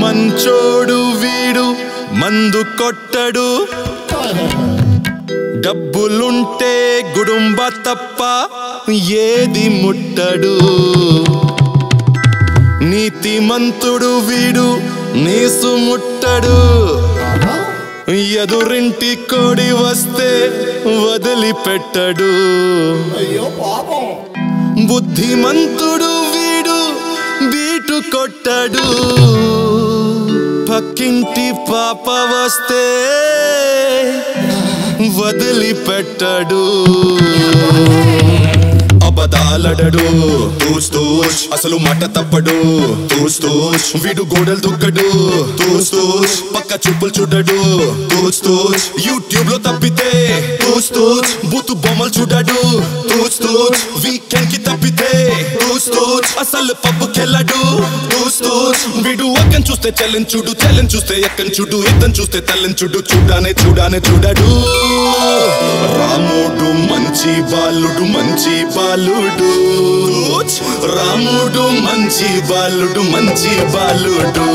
మంచోడు వీడు మందు కొట్టడు డబ్బులుంటే గుడుంబ తప్ప ఏది ముట్టడు నీతిమంతుడు వీడు నీసు ముట్టడు ఎదురింటి కోడి వస్తే వదిలిపెట్టడు బుద్ధిమంతుడు వీడు బీటు కొట్టడు పక్కింటి పాప వస్తే వదిలిపెట్టడు అబద్ధాలడడు తూచ్ తూచ్ అసలు మాట తప్పడు తూచ్ తూచ్ వీడు గోడలు దుక్కడు తూచ్ తూచ్ పక్క చూపులు చూడడు తూచ్ తూచ్ యూట్యూబ్ లో తప్పితే తూచ్ తూచ్ బూతు బొమ్మలు చూడడు తూచ్ తూచ్ వీకెండ్ కి తప్పితే తూచ్ తూచ్ అసలు పబ్బు కెళ్ళడు తూచ్ తూచ్ వీడు అక్కని చూస్తే చెల్లని చూడు చెల్లని చూస్తే ఎక్కని చూడు ఇద్దరు చూస్తే తల్లని చూడు చూడానే చూడానే చూడడు రాముడు మంచి బాలుడు మంచి బాలుడు రాముడు మంచి బాలుడు మంచి బాలుడు